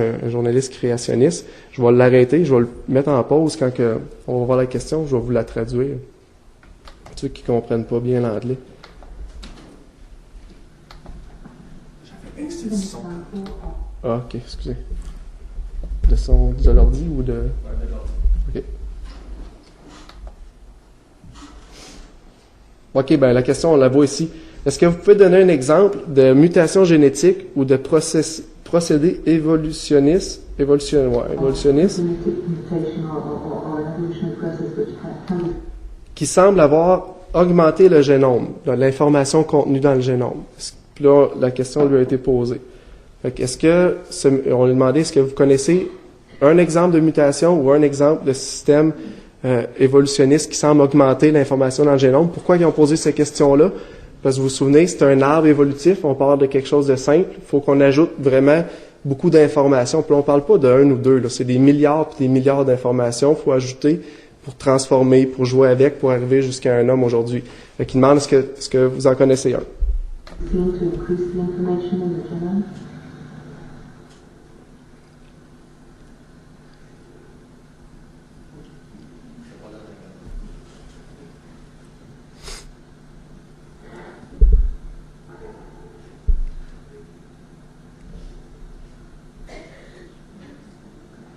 créationniste. Je vais l'arrêter, je vais le mettre en pause quand on va voir la question, je vais vous la traduire. Ceux qui ne comprennent pas bien l'anglais. Ah, ok, excusez. Le son de l'ordi ou de... Ok. Ok, ben la question, on la voit ici. Est-ce que vous pouvez donner un exemple de mutation génétique ou de procédé évolutionniste qui semble avoir augmenté le génome, l'information contenue dans le génome? Puis là, la question lui a été posée. Fait que on lui a demandé, est-ce que vous connaissez un exemple de mutation ou un exemple de système évolutionniste qui semble augmenter l'information dans le génome? Pourquoi ils ont posé ces questions-là? Parce que vous vous souvenez, c'est un arbre évolutif, on parle de quelque chose de simple, il faut qu'on ajoute vraiment beaucoup d'informations. Puis là, on ne parle pas de 1 ou 2, là, c'est des milliards et des milliards d'informations qu'il faut ajouter pour transformer, pour jouer avec, pour arriver jusqu'à un homme aujourd'hui. Fait qu'ils demandent est-ce que vous en connaissez un?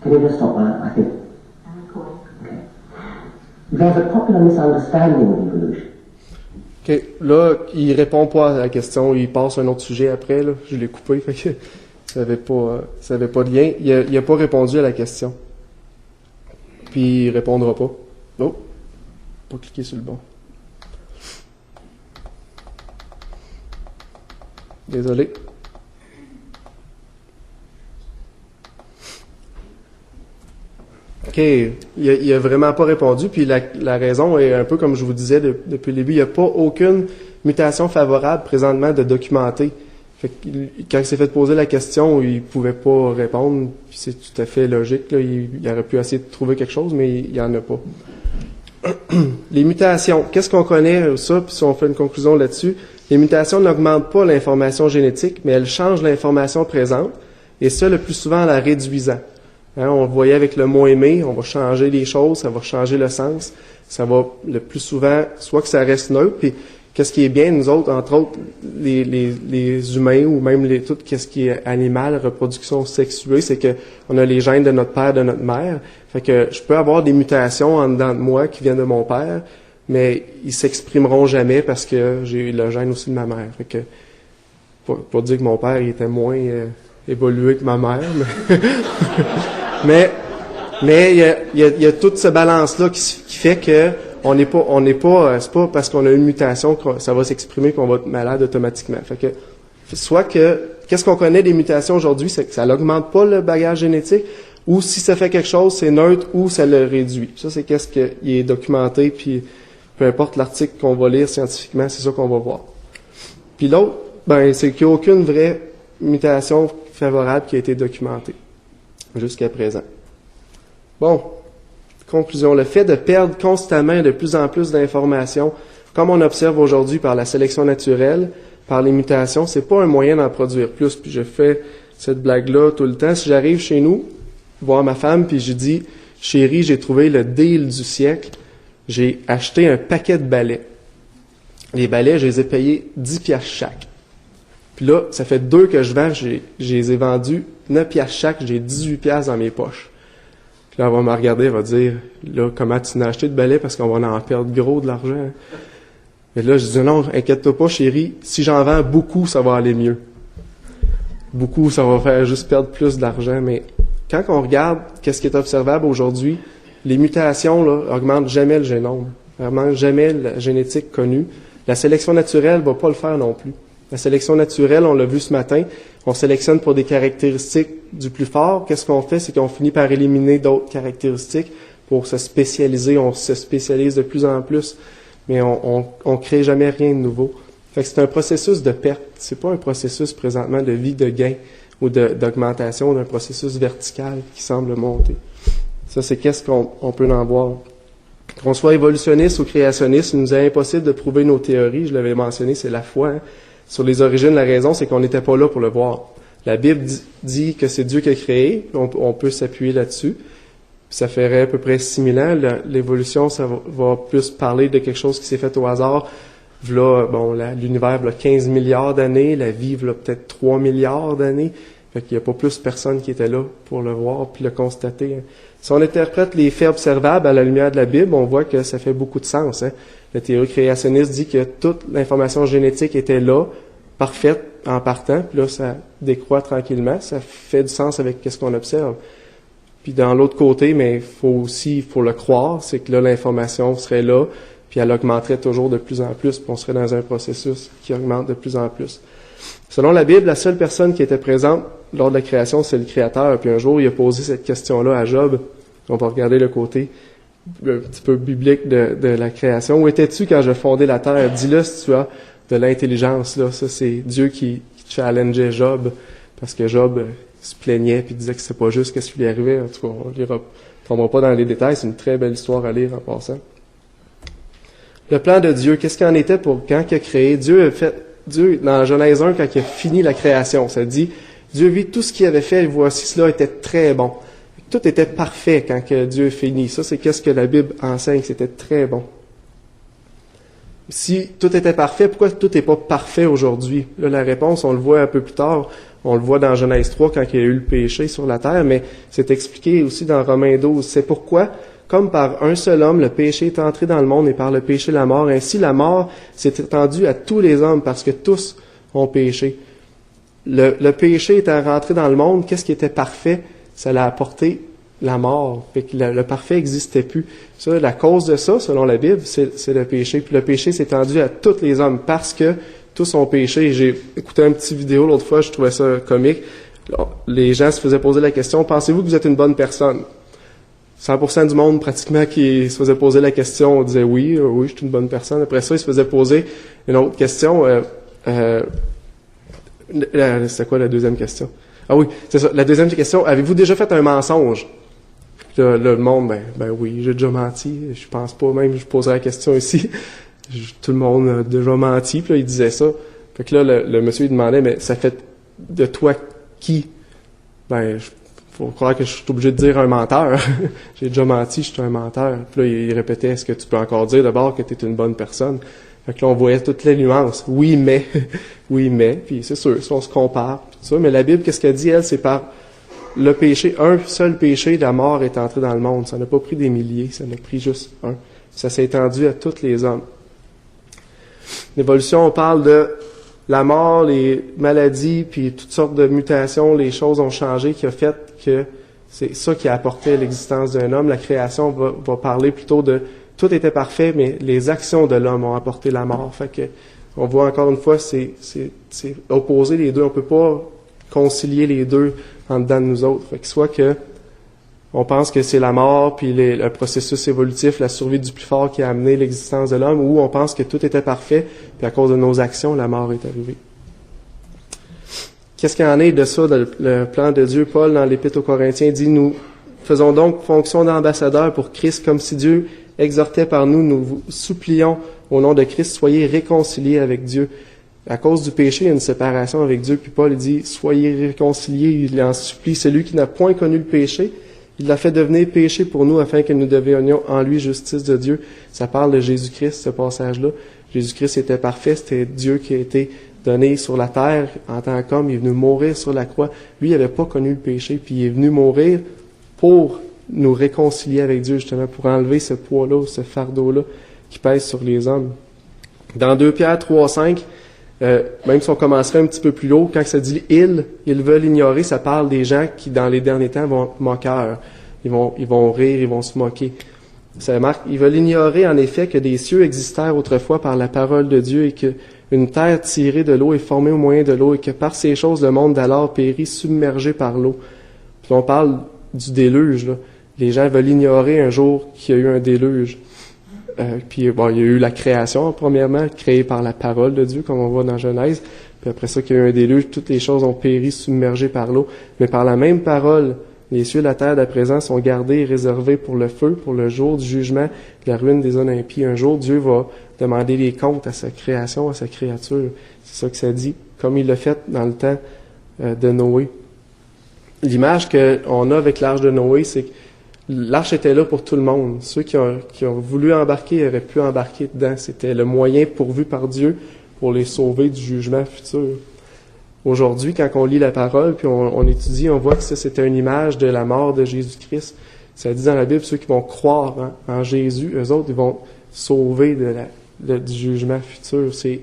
Can you just stop that, I think? Okay. There's a popular misunderstanding of evolution. OK. Là, il répond pas à la question, il passe à un autre sujet après, là. Je l'ai coupé, fait que ça avait pas de lien. Il a pas répondu à la question. Puis il répondra pas. Oh! Pas cliquer sur le bon. Désolé. OK. Il a vraiment pas répondu, puis la raison est un peu comme je vous disais depuis le début, il n'y a pas aucune mutation favorable présentement de documenter. Fait que, quand il s'est fait poser la question, il pouvait pas répondre, puis c'est tout à fait logique, là. Il aurait pu essayer de trouver quelque chose, mais il y en a pas. Les mutations, qu'est-ce qu'on connaît ça, puis si on fait une conclusion là-dessus, les mutations n'augmentent pas l'information génétique, mais elles changent l'information présente, et ça le plus souvent en la réduisant. Hein, on le voyait avec le mot aimer, on va changer les choses, ça va changer le sens, ça va le plus souvent, soit que ça reste neutre, puis qu'est-ce qui est bien, nous autres, entre autres, les humains, ou même tout ce qui est animal, reproduction sexuée, c'est que on a les gènes de notre père, de notre mère. Fait que je peux avoir des mutations en dedans de moi qui viennent de mon père, mais ils s'exprimeront jamais parce que j'ai le gène aussi de ma mère. Fait que, pour dire que mon père, il était moins évolué que ma mère, mais il y a toute cette balance-là qui fait que on n'est pas, c'est pas parce qu'on a une mutation que ça va s'exprimer qu'on va être malade automatiquement. Fait que, qu'est-ce qu'on connaît des mutations aujourd'hui, c'est que ça n'augmente pas le bagage génétique, ou si ça fait quelque chose, c'est neutre, ou ça le réduit. Ça, c'est qu'est-ce qui est documenté, puis peu importe l'article qu'on va lire scientifiquement, c'est ça qu'on va voir. Puis l'autre, c'est qu'il n'y a aucune vraie mutation favorable qui a été documentée jusqu'à présent. Bon. Conclusion, le fait de perdre constamment de plus en plus d'informations, comme on observe aujourd'hui par la sélection naturelle, par les mutations, c'est pas un moyen d'en produire plus. Puis je fais cette blague-là tout le temps. Si j'arrive chez nous, voir ma femme, puis je dis, chérie, j'ai trouvé le deal du siècle, j'ai acheté un paquet de balais. Les balais, je les ai payés 10 piastres chaque. Puis là, ça fait 2 que je vends, je les ai vendus 9 piastres chaque, j'ai 18 piastres dans mes poches. Puis là, elle va me regarder, elle va dire, là, comment tu n'as acheté de balais parce qu'on va en perdre gros de l'argent. Mais là, je dis, non, inquiète-toi pas, chérie, si j'en vends beaucoup, ça va aller mieux. Beaucoup, ça va faire juste perdre plus d'argent. Mais quand on regarde qu'est-ce qui est observable aujourd'hui, les mutations, là, augmentent jamais le génome. Vraiment jamais la génétique connue. La sélection naturelle va pas le faire non plus. La sélection naturelle, on l'a vu ce matin, on sélectionne pour des caractéristiques du plus fort. Qu'est-ce qu'on fait? C'est qu'on finit par éliminer d'autres caractéristiques pour se spécialiser. On se spécialise de plus en plus. mais on crée jamais rien de nouveau. Fait que c'est un processus de perte. C'est pas un processus présentement de vie, de gain ou d'augmentation, d'un processus vertical qui semble monter. Ça, c'est qu'est-ce qu'on peut en voir. Qu'on soit évolutionniste ou créationniste, il nous est impossible de prouver nos théories. Je l'avais mentionné, c'est la foi. Sur les origines, la raison, c'est qu'on n'était pas là pour le voir. La Bible dit que c'est Dieu qui a créé. On peut s'appuyer là-dessus. Ça ferait à peu près similaire. L'évolution, ça va plus parler de quelque chose qui s'est fait au hasard. L'univers, 15 milliards d'années. La vie, peut-être 3 milliards d'années. Fait qu'il n'y a pas plus personne qui était là pour le voir puis le constater. Si on interprète les faits observables à la lumière de la Bible, on voit que ça fait beaucoup de sens. La théorie créationniste dit que toute l'information génétique était là, parfaite en partant, puis là, ça décroît tranquillement. Ça fait du sens avec ce qu'on observe. Puis dans l'autre côté, mais il faut le croire, c'est que là, l'information serait là, puis elle augmenterait toujours de plus en plus, puis on serait dans un processus qui augmente de plus en plus. Selon la Bible, la seule personne qui était présente lors de la création, c'est le Créateur. Puis un jour, il a posé cette question-là à Job. On va regarder le côté un petit peu biblique de la création. Où étais-tu quand je fondais la terre? Dis-le si tu as de l'intelligence. Là, ça, c'est Dieu qui challengeait Job, parce que Job se plaignait puis disait que c'est pas juste ce qui lui arrivait. En tout cas, on ne tombera pas dans les détails. C'est une très belle histoire à lire en passant. Le plan de Dieu, qu'est-ce qu'il en était pour quand il a créé? Dieu, dans Genèse 1, quand il a fini la création, ça dit, Dieu vit tout ce qu'il avait fait et voici cela était très bon. Tout était parfait quand que Dieu a fini. Ça, c'est qu'est-ce que la Bible enseigne, c'était très bon. Si tout était parfait, pourquoi tout n'est pas parfait aujourd'hui? Là, la réponse, on le voit un peu plus tard. On le voit dans Genèse 3 quand il y a eu le péché sur la terre, mais c'est expliqué aussi dans Romains 12. C'est pourquoi, comme par un seul homme, le péché est entré dans le monde et par le péché la mort. Ainsi, la mort s'est étendue à tous les hommes parce que tous ont péché. Le péché étant rentré dans le monde, qu'est-ce qui était parfait? Ça l'a apporté la mort. Fait que le parfait n'existait plus. Ça, la cause de ça, selon la Bible, c'est le péché. Puis le péché s'est étendu à tous les hommes parce que tous ont péché. J'ai écouté une petite vidéo l'autre fois, je trouvais ça comique. Les gens se faisaient poser la question, pensez-vous que vous êtes une bonne personne? 100% du monde pratiquement qui se faisait poser la question, on disait oui, je suis une bonne personne. Après ça, ils se faisaient poser une autre question. C'est quoi la deuxième question? Ah oui, c'est ça. La deuxième question, avez-vous déjà fait un mensonge? Là, le monde, ben oui, j'ai déjà menti. Je pense pas, même, je poserai la question ici. Tout le monde a déjà menti. Puis là, il disait ça. Fait que là, le monsieur, il demandait, mais ça fait de toi qui? Faut croire que je suis obligé de dire un menteur. J'ai déjà menti, je suis un menteur. Puis là, il répétait, est-ce que tu peux encore dire d'abord que tu es une bonne personne? Fait que là, on voyait toutes les nuances. Oui, mais. Puis c'est sûr, si on se compare, tout ça. Mais la Bible, qu'est-ce qu'elle dit, elle? C'est par le péché, un seul péché, la mort est entrée dans le monde. Ça n'a pas pris des milliers, ça n'a pris juste un. Ça s'est étendu à tous les hommes. L'évolution, on parle de la mort, les maladies, puis toutes sortes de mutations, les choses ont changé, qui a fait que c'est ça qui a apporté l'existence d'un homme. La création va parler plutôt de tout était parfait, mais les actions de l'homme ont apporté la mort. Fait que on voit encore une fois, c'est opposer les deux. On peut pas concilier les deux en dedans de nous autres. Fait que soit que on pense que c'est la mort, puis le processus évolutif, la survie du plus fort qui a amené l'existence de l'homme, ou on pense que tout était parfait, puis à cause de nos actions, la mort est arrivée. Qu'est-ce qu'il y en est de ça, le plan de Dieu? Paul, dans l'Épître aux Corinthiens, dit, nous faisons donc fonction d'ambassadeurs pour Christ, comme si Dieu exhortait par nous, nous vous supplions au nom de Christ, soyez réconciliés avec Dieu. À cause du péché, il y a une séparation avec Dieu, puis Paul dit, soyez réconciliés, il en supplie celui qui n'a point connu le péché, il l'a fait devenir péché pour nous afin que nous devenions en lui justice de Dieu. Ça parle de Jésus-Christ, ce passage-là. Jésus-Christ était parfait, c'était Dieu qui a été donné sur la terre en tant qu'homme, il est venu mourir sur la croix. Lui, il n'avait pas connu le péché, puis il est venu mourir pour nous réconcilier avec Dieu, justement, pour enlever ce poids-là, ce fardeau-là qui pèse sur les hommes. Dans 2 Pierre 3,5, même si on commencerait un petit peu plus haut, quand ça dit « ils veulent ignorer », ça parle des gens qui, dans les derniers temps, vont être moqueurs. Ils vont rire, ils vont se moquer. Ça marque, ils veulent ignorer, en effet, que des cieux existèrent autrefois par la parole de Dieu et qu'une terre tirée de l'eau est formée au moyen de l'eau et que par ces choses, le monde d'alors périt submergé par l'eau. Puis on parle du déluge, là. Les gens veulent ignorer un jour qu'il y a eu un déluge. Puis bon, il y a eu la création, premièrement, créée par la parole de Dieu, comme on voit dans Genèse. Puis après ça, qu'il y a eu un déluge, toutes les choses ont péri, submergées par l'eau. Mais par la même parole, les cieux et la terre d'à présent sont gardés et réservés pour le feu, pour le jour du jugement, de la ruine des hommes impies. Un jour, Dieu va demander des comptes à sa création, à sa créature. C'est ça que ça dit, comme il l'a fait dans le temps de Noé. L'image qu'on a avec l'arche de Noé, c'est que l'arche était là pour tout le monde. Ceux qui ont voulu embarquer avaient pu embarquer dedans. C'était le moyen pourvu par Dieu pour les sauver du jugement futur. Aujourd'hui, quand on lit la parole, puis on étudie, on voit que ça, c'était une image de la mort de Jésus-Christ. Ça dit dans la Bible, ceux qui vont croire en Jésus, eux autres, ils vont sauver du jugement futur. C'est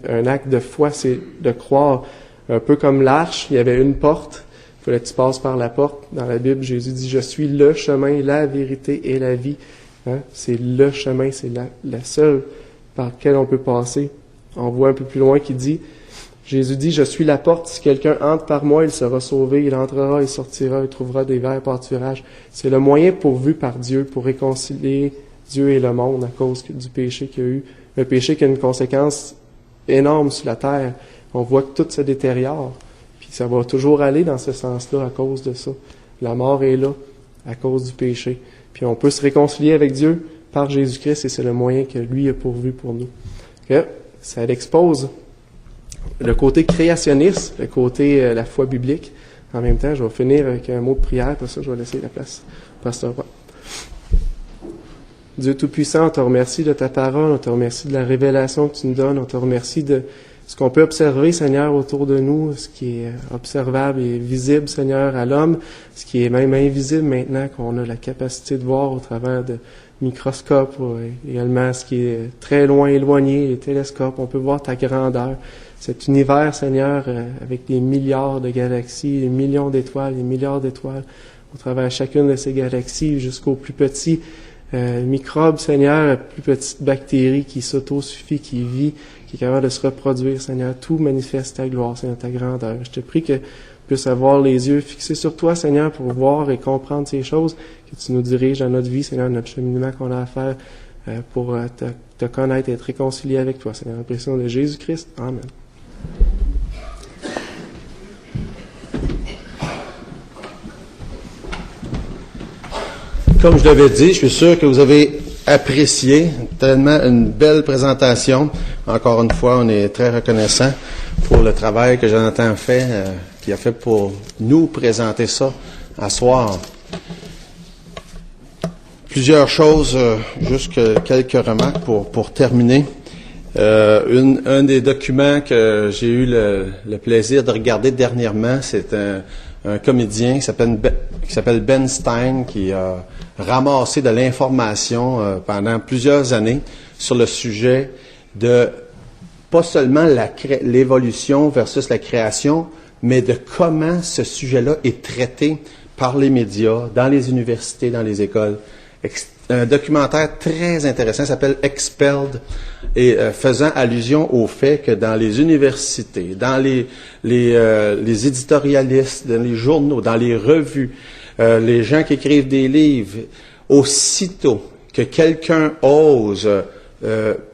un acte de foi, c'est de croire. Un peu comme l'arche, il y avait une porte. Il fallait que tu passes par la porte. Dans la Bible, Jésus dit « Je suis le chemin, la vérité et la vie ». C'est le chemin, c'est la seule par laquelle on peut passer. On voit un peu plus loin qu'il dit, Jésus dit « Je suis la porte, si quelqu'un entre par moi, il sera sauvé, il entrera, il sortira, il trouvera des verts pâturages. » C'est le moyen pourvu par Dieu pour réconcilier Dieu et le monde à cause du péché qu'il y a eu. Un péché qui a une conséquence énorme sur la terre. On voit que tout se détériore. Puis ça va toujours aller dans ce sens-là à cause de ça. La mort est là à cause du péché. Puis on peut se réconcilier avec Dieu par Jésus-Christ et c'est le moyen que lui a pourvu pour nous. Okay? Ça expose le côté créationniste, le côté la foi biblique. En même temps, je vais finir avec un mot de prière, pour ça je vais laisser la place au pasteur Roy. Dieu Tout-Puissant, on te remercie de ta parole, on te remercie de la révélation que tu nous donnes, on te remercie de ce qu'on peut observer, Seigneur, autour de nous, ce qui est observable et visible, Seigneur, à l'homme, ce qui est même invisible maintenant, qu'on a la capacité de voir au travers de microscopes, également ce qui est très loin éloigné, les télescopes, on peut voir ta grandeur. Cet univers, Seigneur, avec des milliards de galaxies, des millions d'étoiles, des milliards d'étoiles, au travers de chacune de ces galaxies, jusqu'au plus petit microbe, Seigneur, la plus petite bactérie qui s'auto-suffit, qui vit, qui est capable de se reproduire, Seigneur. Tout manifeste ta gloire, Seigneur, ta grandeur. Je te prie que tu puisses avoir les yeux fixés sur toi, Seigneur, pour voir et comprendre ces choses, que tu nous diriges dans notre vie, Seigneur, notre cheminement qu'on a à faire pour te connaître et être réconcilié avec toi, Seigneur. En précision de Jésus-Christ. Amen. Comme je l'avais dit, je suis sûr que vous avez apprécié tellement une belle présentation. Encore une fois, on est très reconnaissant pour le travail que Jonathan a fait, qui a fait pour nous présenter ça à soir. Plusieurs choses, juste quelques remarques pour terminer. Un des documents que j'ai eu le plaisir de regarder dernièrement, c'est un comédien qui s'appelle Ben Stein, qui a ramassé de l'information pendant plusieurs années sur le sujet de pas seulement l'évolution versus la création, mais de comment ce sujet-là est traité par les médias, dans les universités, dans les écoles. Un documentaire très intéressant, s'appelle Expelled, et faisant allusion au fait que dans les universités, dans les éditorialistes, dans les journaux, dans les revues, les gens qui écrivent des livres, aussitôt que quelqu'un ose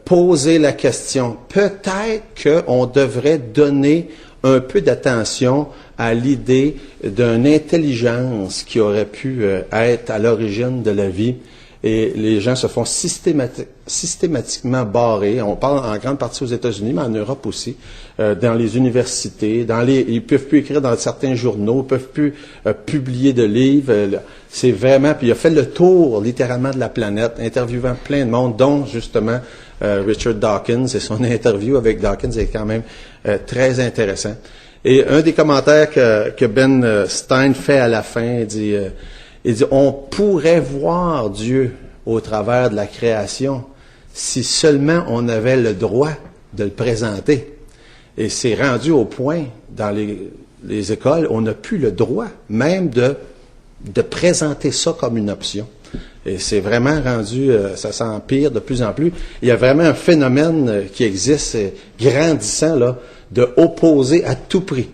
poser la question, peut-être qu'on devrait donner un peu d'attention à l'idée d'une intelligence qui aurait pu être à l'origine de la vie. Et les gens se font systématiquement barrer. On parle en grande partie aux États-Unis, mais en Europe aussi, dans les universités, ils peuvent plus écrire dans certains journaux, ils peuvent plus publier de livres. C'est vraiment, puis il a fait le tour littéralement de la planète, interviewant plein de monde, dont justement Richard Dawkins, et son interview avec Dawkins est quand même très intéressant. Et un des commentaires que Ben Stein fait à la fin, il dit, on pourrait voir Dieu au travers de la création si seulement on avait le droit de le présenter. Et c'est rendu au point, dans les écoles, on n'a plus le droit même de présenter ça comme une option. Et c'est vraiment rendu, ça s'empire de plus en plus. Il y a vraiment un phénomène qui existe, grandissant, là, de opposer à tout prix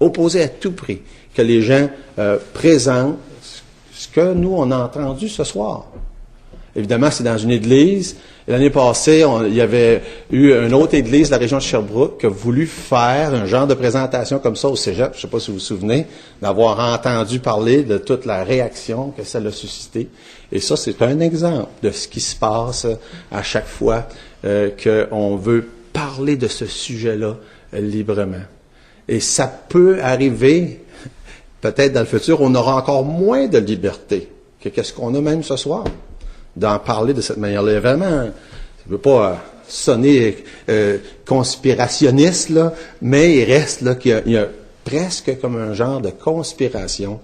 que les gens présentent ce que nous, on a entendu ce soir. Évidemment, c'est dans une église. L'année passée, il y avait eu une autre église de la région de Sherbrooke qui a voulu faire un genre de présentation comme ça au cégep. Je ne sais pas si vous vous souvenez d'avoir entendu parler de toute la réaction que ça a suscité. Et ça, c'est un exemple de ce qui se passe à chaque fois qu'on veut parler de ce sujet-là librement. Et ça peut arriver, peut-être dans le futur, on aura encore moins de liberté que qu'est-ce qu'on a même ce soir, d'en parler de cette manière-là. Vraiment, je ne veux pas sonner conspirationniste, là, mais il reste là qu'il y a presque comme un genre de conspiration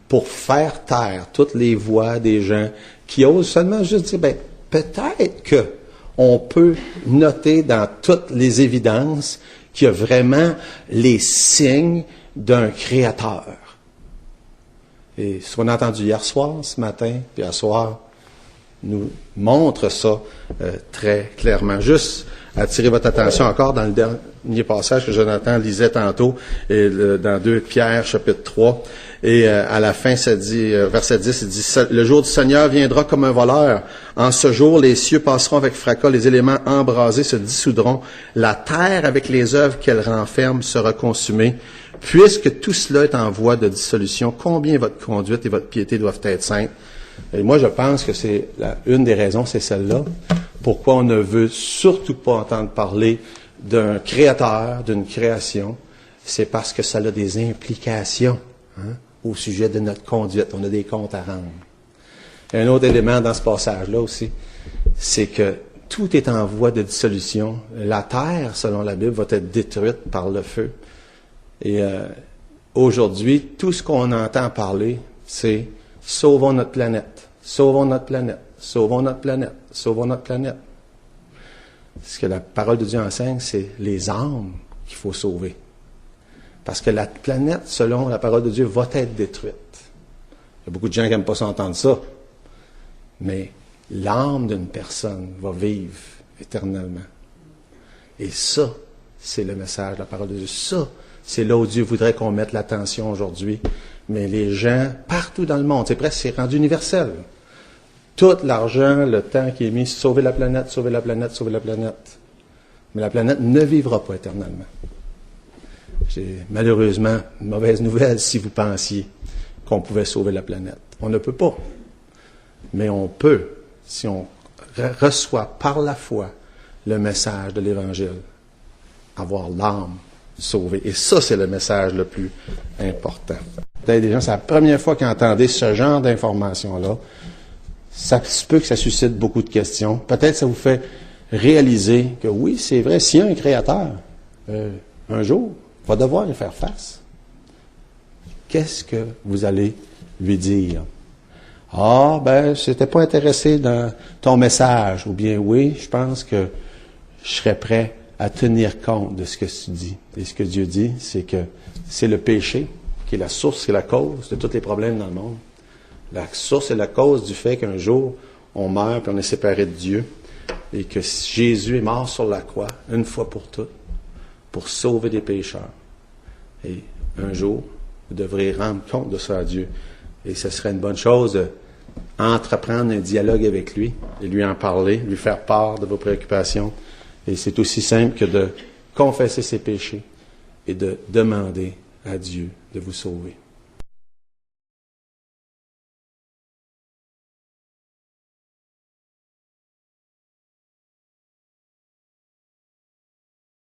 pour faire taire toutes les voix des gens qui osent seulement juste dire, ben, peut-être que on peut noter dans toutes les évidences qu'il y a vraiment les signes d'un créateur. Et ce qu'on a entendu hier soir, ce matin, puis hier soir, nous montre ça très clairement. Juste attirer votre attention encore dans le dernier passage que Jonathan lisait tantôt, et dans 2 Pierre, chapitre 3, et à la fin, ça dit, verset 10, il dit, « Le jour du Seigneur viendra comme un voleur. En ce jour, les cieux passeront avec fracas, les éléments embrasés se dissoudront, la terre avec les œuvres qu'elle renferme sera consumée. Puisque tout cela est en voie de dissolution, combien votre conduite et votre piété doivent être saintes. » Et moi, je pense que c'est une des raisons, c'est celle-là. Pourquoi on ne veut surtout pas entendre parler d'un créateur, d'une création, c'est parce que ça a des implications au sujet de notre conduite. On a des comptes à rendre. Et un autre élément dans ce passage-là aussi, c'est que tout est en voie de dissolution. La terre, selon la Bible, va être détruite par le feu. Et aujourd'hui, tout ce qu'on entend parler, c'est « sauvons notre planète, sauvons notre planète, sauvons notre planète, sauvons notre planète ». Ce que la parole de Dieu enseigne, c'est les âmes qu'il faut sauver. Parce que la planète, selon la parole de Dieu, va être détruite. Il y a beaucoup de gens qui n'aiment pas s'entendre ça. Mais l'âme d'une personne va vivre éternellement. Et ça, c'est le message de la parole de Dieu. Ça, c'est là où Dieu voudrait qu'on mette l'attention aujourd'hui. Mais les gens, partout dans le monde, c'est presque, c'est rendu universel. Tout l'argent, le temps qui est mis, sauver la planète, sauver la planète, sauver la planète. Mais la planète ne vivra pas éternellement. J'ai malheureusement une mauvaise nouvelle si vous pensiez qu'on pouvait sauver la planète. On ne peut pas. Mais on peut, si on reçoit par la foi le message de l'Évangile, avoir l'âme sauvée. Et ça, c'est le message le plus important. Peut-être des gens, c'est la première fois qu'ils entendent ce genre d'informations-là. Ça se peut que ça suscite beaucoup de questions. Peut-être ça vous fait réaliser que oui, c'est vrai, s'il y a un créateur, un jour, il va devoir y faire face. Qu'est-ce que vous allez lui dire? Ah, ben, je n'étais pas intéressé dans ton message. Ou bien, oui, je pense que je serais prêt à tenir compte de ce que tu dis. Et ce que Dieu dit, c'est que c'est le péché qui est la source et la cause de tous les problèmes dans le monde. La source et la cause du fait qu'un jour, on meurt et on est séparé de Dieu. Et que Jésus est mort sur la croix, une fois pour toutes, pour sauver des pécheurs. Et un jour, vous devrez rendre compte de ça à Dieu. Et ce serait une bonne chose d'entreprendre un dialogue avec lui et lui en parler, lui faire part de vos préoccupations. Et c'est aussi simple que de confesser ses péchés et de demander à Dieu de vous sauver.